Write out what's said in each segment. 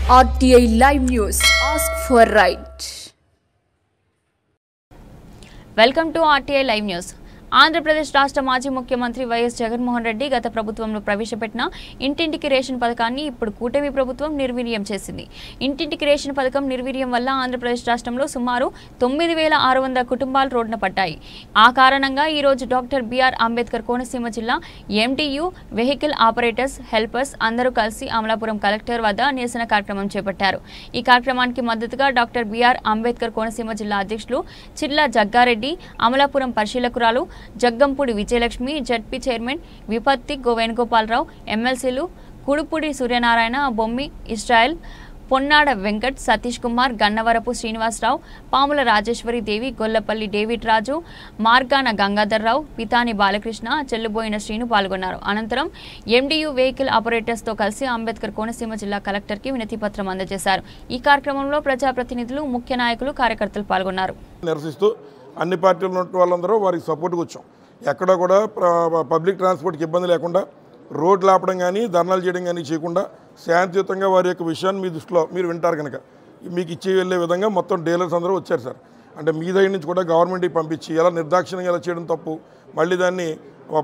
RTI Live News. Ask for right. Welcome to RTI Live News. Andhra Pradesh రాష్ట్ర మాజీ ముఖ్యమంత్రి YS Jaganmohan Reddy గత ప్రభుత్వంలో ప్రవేశపెట్టిన ఇంటింటికి రేషన్ పథకాన్ని ఇప్పుడు కూటమి ప్రభుత్వం నిర్వీర్యం చేసింది. ఇంటింటికి రేషన్ పథకం నిర్వీర్యం వల్ల ఆంధ్రప్రదేశ్ రాష్ట్రంలో సుమారు 9600 కుటుంబాలు రోడ్డున పడ్డాయి. ఆ కారణంగా ఈ రోజు డాక్టర్ బిఆర్ అంబేద్కర్ కోనసీమ జిల్లా ఎంటీయూ వెహికల్ ఆపరేటర్స్ హెల్పర్స్ అందరూ కలిసి అమలాపురం కలెక్టర్ వద్ద నిరసన కార్యక్రమం చేపట్టారు. ఈ కార్యక్రమానికి మద్దతుగా డాక్టర్ బిఆర్ అంబేద్కర్ కోనసీమ జిల్లా అధ్యక్షులు చిల్లా జగ్గారెడ్డి, అమలాపురం పరిశీలకురాలు జగ్గంపూడి విజయలక్ష్మి, జడ్పీ చైర్మన్ విపత్తి వేణుగోపాలరావు, ఎమ్మెల్సీలు కుడుపూడి సూర్యనారాయణ, బొమ్మి ఇస్రాయల్, పొన్నాడ వెంకట్, సతీష్ కుమార్, గన్నవరపు శ్రీనివాసరావు, పాముల రాజేశ్వరి దేవి, గొల్లపల్లి డేవిడ్ రాజు, మార్గాన గంగాధర్రావు, పితాని బాలకృష్ణ, చెల్లుబోయిన శ్రీను పాల్గొన్నారు. అనంతరం ఎండియూ వెహికల్ ఆపరేటర్స్తో కలిసి అంబేద్కర్ కోనసీమ జిల్లా కలెక్టర్కి వినతి పత్రం అందజేశారు. ఈ కార్యక్రమంలో ప్రజాప్రతినిధులు, ముఖ్య నాయకులు, కార్యకర్తలు పాల్గొన్నారు. అన్ని పార్టీలు ఉన్న వాళ్ళందరూ వారికి సపోర్ట్గా వచ్చాం. ఎక్కడ కూడా పబ్లిక్ ట్రాన్స్పోర్ట్కి ఇబ్బంది లేకుండా రోడ్లు ఆపడం కానీ ధర్నాలు చేయడం కానీ చేయకుండా శాంతియుతంగా వారి యొక్క విషయాన్ని మీ దృష్టిలో మీరు వింటారు కనుక మీకు ఇచ్చి వెళ్ళే విధంగా మొత్తం డీలర్స్ అందరూ వచ్చారు సార్. అంటే మీ దగ్గర నుంచి కూడా గవర్నమెంట్కి పంపించి ఎలా నిర్దాక్షిణ్యంగా ఎలా చేయడం తప్పు, మళ్ళీ దాన్ని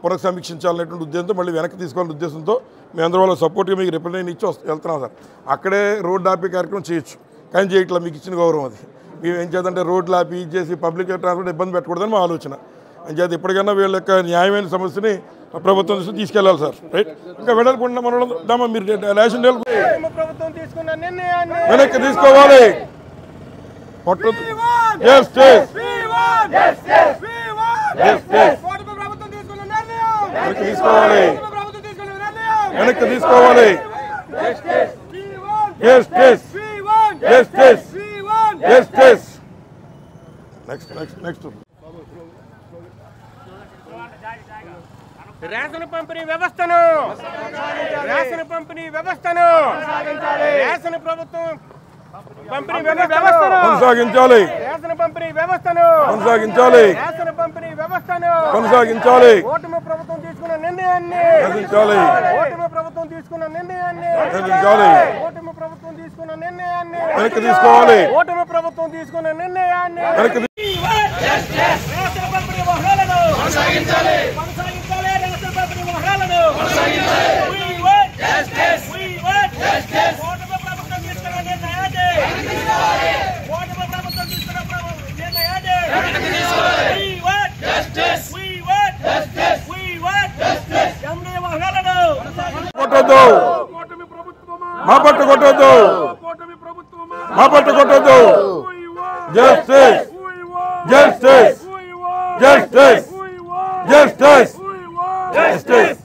పునఃసమీక్షించాలనేటువంటి ఉద్దేశంతో మళ్ళీ వెనక్కి తీసుకోవాలనే ఉద్దేశంతో మేము అందరూ వాళ్ళ సపోర్ట్గా మీకు రిప్రజెంటేషన్ ఇచ్చి వెళ్తున్నాం సార్. అక్కడే రోడ్డు ఆపే కార్యక్రమం చేయొచ్చు, కానీ చేయట్లా, మీకు ఇచ్చిన గౌరవం అది. మేము ఏం చేద్దంటే రోడ్లు ఆపి ఇచ్చేసి పబ్లిక్ ట్రాన్స్పోర్ట్ ఇబ్బంది పెట్టకూడదని మా ఆలోచన. అంచేది ఇప్పటికైనా వీళ్ళ యొక్క న్యాయమైన సమస్యని ప్రభుత్వం దృష్టి తీసుకెళ్లాలి సార్. రైట్, ఇంకా వెళ్ళకుండా మనం మీరు రేషన్ వెనక్కి తీసుకోవాలి. వెనక్కి తీసుకోవాలి. నెక్స్ట్ రేషన్ పంపిణీ వ్యవస్థను రేషన్ ప్రభుత్వం పంపిణీ వ్యవస్థను కొనసాగించాలి. రేషన్ పంపిణీ వ్యవస్థను కొనసాగించాలి. రేషన్ పంపిణీ వ్యవస్థను కొనసాగించాలి. ఓటమి ప్రభుత్వం తీసుకున్న నిర్ణయాన్ని రక్షించాలి. ఓటమి ప్రభుత్వం తీసుకున్న నిర్ణయాన్ని రక్షించాలి. ఓటమి ప్రభుత్వం తీసుకున్న నిర్ణయాన్ని వెనక్కి తీసుకోవాలి. ఓటమి ప్రభుత్వం తీసుకున్న నిర్ణయాన్ని వెనక్కి రేషన్ పంపిణీ వ్యవహారాలను కొనసాగించాలి. రేషన్ పంపిణీ వ్యవహారాలను కొనసాగించాలి. ఓటమి ప్రభుత్వం తీసుకున్న నిర్ణయాన్ని ఓటమి ప్రభుత్వం తీసుకున్న నిర్ణయాన్ని కొట్టొద్దు, మా పట్టు కొట్టొద్దు, మా పట్టు కొట్టొద్దు. Justice justice justice justice justice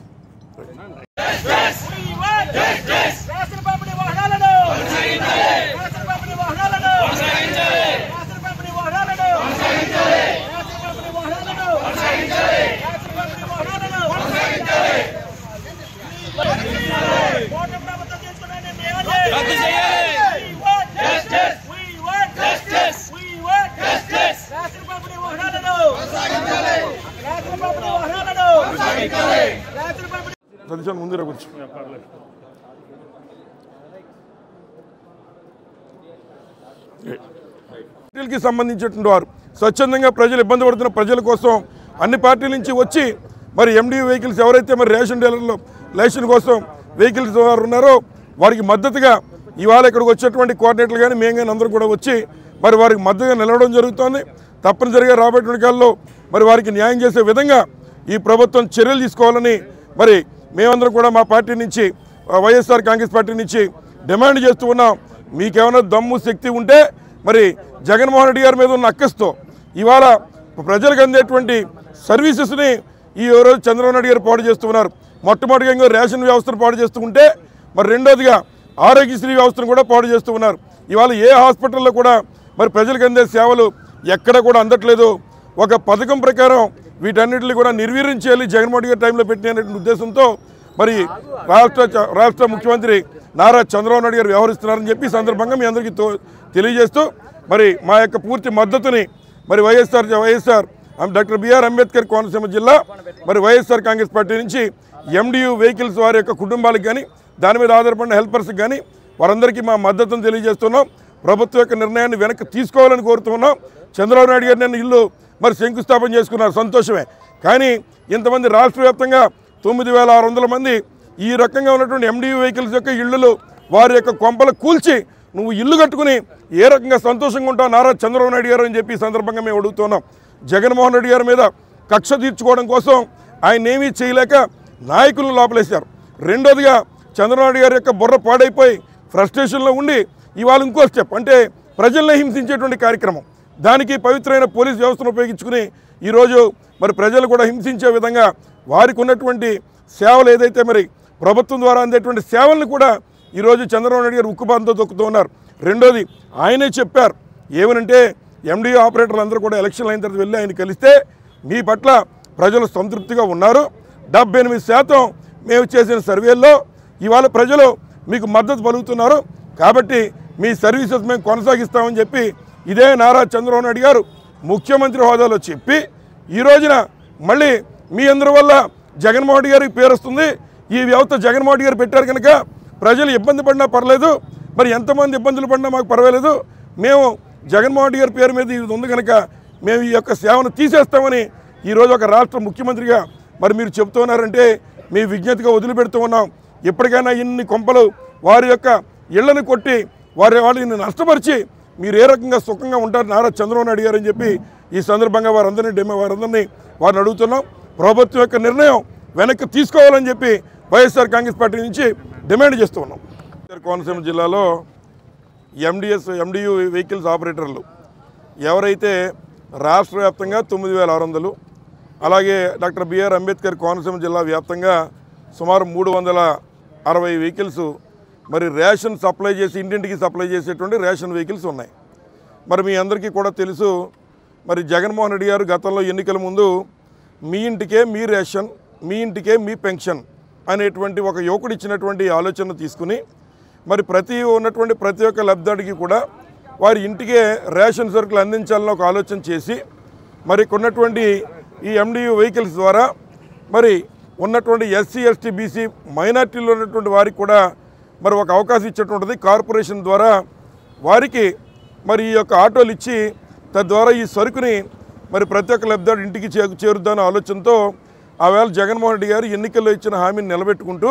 Satish ముందు కూర్చో. పార్టీలకి సంబంధించినటువంటి వారు స్వచ్ఛందంగా ప్రజలు ఇబ్బంది పడుతున్న ప్రజల కోసం అన్ని పార్టీల నుంచి వచ్చి మరి ఎండీ వెహికల్స్ ఎవరైతే మరి రేషన్ డీలర్లో రేషన్ కోసం వెహికల్స్ వారు ఉన్నారో వారికి మద్దతుగా ఇవాళ ఇక్కడికి వచ్చేటువంటి కోఆర్డినేటర్లు కానీ మేము కానీ అందరూ కూడా వచ్చి మరి వారికి మద్దతుగా నిలవడం జరుగుతోంది. తప్పనిసరిగా రాబోయే కాలంలో మరి వారికి న్యాయం చేసే విధంగా ఈ ప్రభుత్వం చర్యలు తీసుకోవాలని మరి మేమందరం కూడా మా పార్టీ నుంచి వైఎస్ఆర్ కాంగ్రెస్ పార్టీ నుంచి డిమాండ్ చేస్తూ ఉన్నాం. మీకేమైనా దమ్ము శక్తి ఉంటే మరి జగన్మోహన్ రెడ్డి గారి మీద ఉన్న అక్కస్తో ఇవాళ ప్రజలకు అందేటువంటి సర్వీసెస్ని ఈ రోజు చంద్రబాబు నాయుడు గారు పాడు చేస్తూ ఉన్నారు. మొట్టమొదటిగా రేషన్ వ్యవస్థను పాడు చేస్తూ ఉంటే మరి రెండోదిగా ఆరోగ్యశ్రీ వ్యవస్థను కూడా పాడు చేస్తూ ఉన్నారు. ఇవాళ ఏ హాస్పిటల్లో కూడా మరి ప్రజలకు అందే సేవలు ఎక్కడ కూడా అందట్లేదు. ఒక పథకం ప్రకారం వీటన్నిటిని కూడా నిర్వీర్యం చేయాలి జగన్మోహన్ గారి టైంలో పెట్టిన ఉద్దేశంతో మరి రాష్ట్ర ముఖ్యమంత్రి నారా చంద్రబాబు నాయుడు గారు వ్యవహరిస్తున్నారని చెప్పి ఈ సందర్భంగా మీ అందరికీ తెలియజేస్తూ మరి మా యొక్క పూర్తి మద్దతుని మరి వైఎస్ఆర్ డాక్టర్ బిఆర్ అంబేద్కర్ కోనసీమ జిల్లా మరి వైఎస్ఆర్ కాంగ్రెస్ పార్టీ నుంచి ఎండియూ వెహికల్స్ వారి యొక్క కుటుంబాలకు కానీ దాని మీద ఆధారపడిన హెల్పర్స్కి కానీ వారందరికీ మా మద్దతును తెలియజేస్తున్నాం. ప్రభుత్వం యొక్క నిర్ణయాన్ని వెనక్కి తీసుకోవాలని కోరుతున్నాం. చంద్రబాబు నాయుడు గారు నిన్న ఇల్లు మరి శంకుస్థాపన చేసుకున్నారు, సంతోషమే. కానీ ఇంతమంది రాష్ట్ర వ్యాప్తంగా 9600 మంది ఈ రకంగా ఉన్నటువంటి ఎండియూ వెహికల్స్ యొక్క ఇళ్ళు వారి యొక్క కొంపలు కూల్చి నువ్వు ఇల్లు కట్టుకుని ఏ రకంగా సంతోషంగా ఉంటావు నారా చంద్రబాబు నాయుడు గారు అని చెప్పి ఈ సందర్భంగా మేము అడుగుతున్నాం. జగన్మోహన్ రెడ్డి గారి మీద కక్ష తీర్చుకోవడం కోసం ఆయన ఏమీ చేయలేక నాయకులను లోపలేశారు. రెండోదిగా చంద్రబాబు నాయుడు గారి యొక్క బుర్ర పాడైపోయి ఫ్రస్ట్రేషన్లో ఉండి ఇవాళ ఇంకో స్టెప్ అంటే ప్రజల్ని హింసించేటువంటి కార్యక్రమం, దానికి పవిత్రమైన పోలీస్ వ్యవస్థను ఉపయోగించుకుని ఈరోజు మరి ప్రజలు కూడా హింసించే విధంగా వారికి ఉన్నటువంటి సేవలు ఏదైతే మరి ప్రభుత్వం ద్వారా అందేటువంటి సేవలను కూడా ఈరోజు చంద్రబాబు నాయుడు గారు ఉక్కుపాదంతో తొక్కుతూ ఉన్నారు. రెండోది ఆయనే చెప్పారు ఏమనంటే ఎండియూ ఆపరేటర్లు అందరూ కూడా ఎలక్షన్లు అయిన తర్వాత వెళ్ళి ఆయన కలిస్తే మీ పట్ల ప్రజలు సంతృప్తిగా ఉన్నారు, 78% మేము చేసిన సర్వేల్లో ఇవాళ ప్రజలు మీకు మద్దతు పలుకుతున్నారు, కాబట్టి మీ సర్వీసెస్ మేము కొనసాగిస్తామని చెప్పి ఇదే నారా చంద్రబాబు నాయుడు గారు ముఖ్యమంత్రి హోదాలో చెప్పి ఈ రోజున మళ్ళీ మీ అందరి వల్ల జగన్మోహన్ రెడ్డి గారికి పేరు వస్తుంది, ఈ వ్యవస్థ జగన్మోహన్ రెడ్డి గారు పెట్టారు కనుక ప్రజలు ఇబ్బంది పడినా పర్లేదు, మరి ఎంతమంది ఇబ్బందులు పడినా మాకు పర్వాలేదు, మేము జగన్మోహన్ రెడ్డి గారి పేరు మీద ఇది ఉంది కనుక మేము ఈ యొక్క సేవను తీసేస్తామని ఈరోజు ఒక రాష్ట్ర ముఖ్యమంత్రిగా మరి మీరు చెబుతున్నారంటే మీ విజ్ఞతగా వదిలిపెడుతూ ఉన్నాం. ఎప్పటికైనా ఇన్ని కొంపలు వారి యొక్క ఇళ్లను కొట్టి వారిని నష్టపరిచి మీరు ఏ రకంగా సుఖంగా ఉంటారు నారా చంద్రబాబు నాయుడు గారు అని చెప్పి ఈ సందర్భంగా వారిని అడుగుతున్నాం. ప్రభుత్వం యొక్క నిర్ణయం వెనక్కి తీసుకోవాలని చెప్పి వైఎస్ఆర్ కాంగ్రెస్ పార్టీ నుంచి డిమాండ్ చేస్తూ ఉన్నాం. కోనసీమ జిల్లాలో ఎండియూ వెహికల్స్ ఆపరేటర్లు ఎవరైతే రాష్ట్ర వ్యాప్తంగా 9600, అలాగే డాక్టర్ బిఆర్ అంబేద్కర్ కోనసీమ జిల్లా వ్యాప్తంగా సుమారు 360 వెహికల్స్ మరి రేషన్ సప్లై చేసి ఇంటింటికి సప్లై చేసేటువంటి రేషన్ వెహికల్స్ ఉన్నాయి. మరి మీ అందరికీ కూడా తెలుసు, మరి జగన్మోహన్ రెడ్డి గారు గతంలో ఎన్నికల ముందు మీ ఇంటికే మీ రేషన్, మీ ఇంటికే మీ పెన్షన్ అనేటువంటి ఒక యువకుడు ఇచ్చినటువంటి ఆలోచన తీసుకుని మరి ప్రతి ఒక్క లబ్ధిదారుడికి కూడా వారి ఇంటికే రేషన్ సరుకులు అందించాలని ఒక ఆలోచన చేసి మరి కొన్నటువంటి ఈ ఎండియూ వెహికల్స్ ద్వారా మరి ఉన్నటువంటి ఎస్సీ ఎస్టీ బీసీ మైనార్టీలో ఉన్నటువంటి వారికి కూడా మరి ఒక అవకాశం ఇచ్చేటువంటిది కార్పొరేషన్ ద్వారా వారికి మరి ఈ యొక్క ఆటోలు ఇచ్చి తద్వారా ఈ సరుకుని మరి ప్రతి ఒక్క లబ్ధిదారుడు ఇంటికి చేరుద్దానే ఆలోచనతో ఆవేళ జగన్మోహన్ రెడ్డి గారు ఎన్నికల్లో ఇచ్చిన హామీని నిలబెట్టుకుంటూ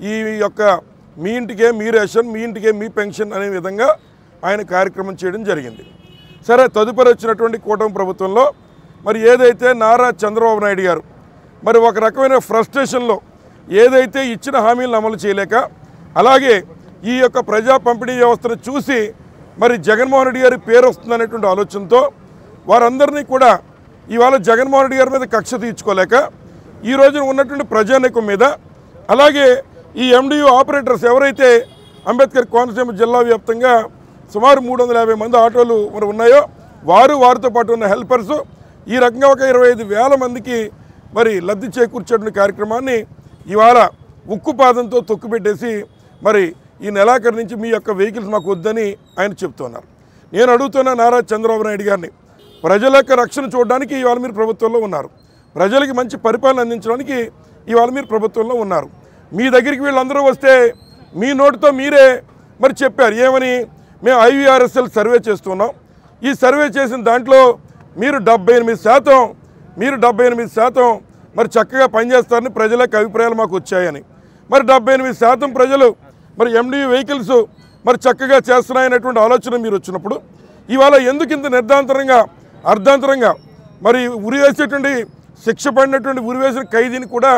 ఈ యొక్క మీ ఇంటికే మీ రేషన్, మీ ఇంటికే మీ పెన్షన్ అనే విధంగా ఆయన కార్యక్రమం చేయడం జరిగింది. సరే, తదుపరి వచ్చినటువంటి కూటమి ప్రభుత్వంలో మరి ఏదైతే నారా చంద్రబాబు నాయుడు గారు మరి ఒక రకమైన ఫ్రస్ట్రేషన్లో ఏదైతే ఇచ్చిన హామీలను అమలు చేయలేక అలాగే ఈ యొక్క ప్రజా పంపిణీ వ్యవస్థను చూసి మరి జగన్మోహన్ రెడ్డి గారి పేరు వస్తుందనేటువంటి ఆలోచనతో వారందరినీ కూడా ఇవాళ జగన్మోహన్ రెడ్డి గారి మీద కక్ష తీర్చుకోలేక ఈ రోజున ఉన్నటువంటి ప్రజానీకం మీద అలాగే ఈ ఎండియూ ఆపరేటర్స్ ఎవరైతే అంబేద్కర్ కోనసీమ జిల్లా వ్యాప్తంగా సుమారు 350 మంది ఆటోలు మరి ఉన్నాయో వారితో పాటు ఉన్న హెల్పర్స్ ఈ రకంగా ఒక 25,000 మందికి మరి లబ్ధి చేకూర్చేటువంటి కార్యక్రమాన్ని ఇవాళ ఉక్కుపాదంతో తొక్కుపెట్టేసి మరి ఈ నెలాఖరు నుంచి మీ యొక్క వెహికల్స్ మాకు వద్దని ఆయన చెప్తున్నారు. నేను అడుగుతున్నా నారా చంద్రబాబు నాయుడు గారిని, ప్రజల యొక్క రక్షణ చూడడానికి ఇవాళ మీరు ప్రభుత్వంలో ఉన్నారు, ప్రజలకి మంచి పరిపాలన అందించడానికి ఇవాళ మీరు ప్రభుత్వంలో ఉన్నారు. మీ దగ్గరికి వీళ్ళందరూ వస్తే మీ నోటితో మీరే మరి చెప్పారు ఏమని, మేము IVRSL సర్వే చేస్తున్నాం, ఈ సర్వే చేసిన దాంట్లో మీరు 78% మరి చక్కగా పనిచేస్తారని ప్రజల యొక్క అభిప్రాయాలు మాకు వచ్చాయని. మరి 78% ప్రజలు మరి ఎండియూ వెహికల్స్ మరి చక్కగా చేస్తున్నాయనేటువంటి ఆలోచన మీరు వచ్చినప్పుడు ఇవాళ ఎందుకు ఇంత అర్ధాంతరంగా మరి ఉరివేసేటువంటి శిక్ష పడినటువంటి ఉరివేసిన ఖైదీని కూడా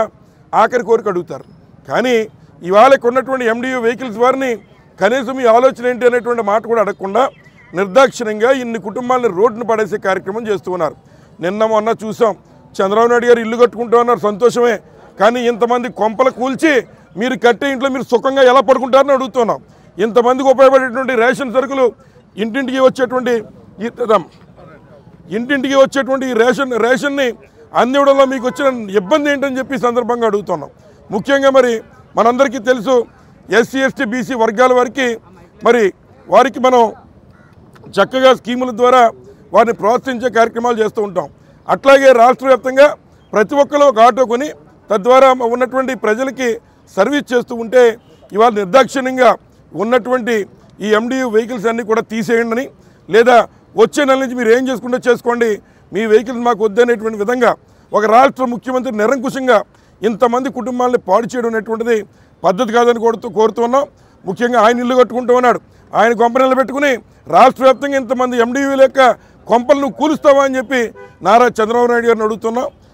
ఆఖరి కోరిక అడుగుతారు. కానీ ఇవాళ ఉన్నటువంటి ఎండియూ వెహికల్స్ వారిని కనీసం ఈ ఆలోచన ఏంటి అనేటువంటి మాట కూడా అడగకుండా నిర్దాక్షిణ్యంగా ఇన్ని కుటుంబాలను రోడ్డును పడేసే కార్యక్రమం చేస్తూ ఉన్నారు. నిన్న మొన్న చూసాం, చంద్రబాబు నాయుడు గారు ఇల్లు కట్టుకుంటూ ఉన్నారు, సంతోషమే. కానీ ఇంతమంది కొంపలు కూల్చి మీరు కట్టే ఇంట్లో మీరు సుఖంగా ఎలా పడుకుంటారని అడుగుతున్నాం. ఇంతమందికి ఉపయోగపడేటువంటి రేషన్ సరుకులు ఇంటింటికి వచ్చేటువంటి ఈ రేషన్ని అందివ్వడంలో మీకు వచ్చిన ఇబ్బంది ఏంటని చెప్పి సందర్భంగా అడుగుతున్నాం. ముఖ్యంగా మరి మనందరికీ తెలుసు, ఎస్సీ ఎస్టీ బీసీ వర్గాల వారికి మనం చక్కగా స్కీముల ద్వారా వారిని ప్రోత్సహించే కార్యక్రమాలు చేస్తూ ఉంటాం. అట్లాగే రాష్ట్ర వ్యాప్తంగా ప్రతి ఒక్కరు ఒక ఆటో కొని తద్వారా ఉన్నటువంటి ప్రజలకి సర్వీస్ చేస్తూ ఉంటే ఇవాళ నిర్దాక్షిణ్యంగా ఉన్నటువంటి ఈ ఎండియూ వెహికల్స్ అన్నీ కూడా తీసేయండి అని, లేదా వచ్చే నెల నుంచి మీరు ఏం చేసుకుంటే చేసుకోండి, మీ వెహికల్స్ మాకు వద్దనేటువంటి విధంగా ఒక రాష్ట్ర ముఖ్యమంత్రి నిరంకుశంగా ఇంతమంది కుటుంబాలని పాడు చేయడం అనేటువంటిది పద్ధతి కాదని కోరుతున్నాం. ముఖ్యంగా ఆయన ఇల్లు కట్టుకుంటూ ఉన్నాడు, ఆయన కొంపనీళ్ళు పెట్టుకుని రాష్ట్ర వ్యాప్తంగా ఇంతమంది ఎండియూల యొక్క కొంపలను కూలుస్తావా అని చెప్పి నారా చంద్రబాబు నాయుడు గారిని అడుగుతున్నాం.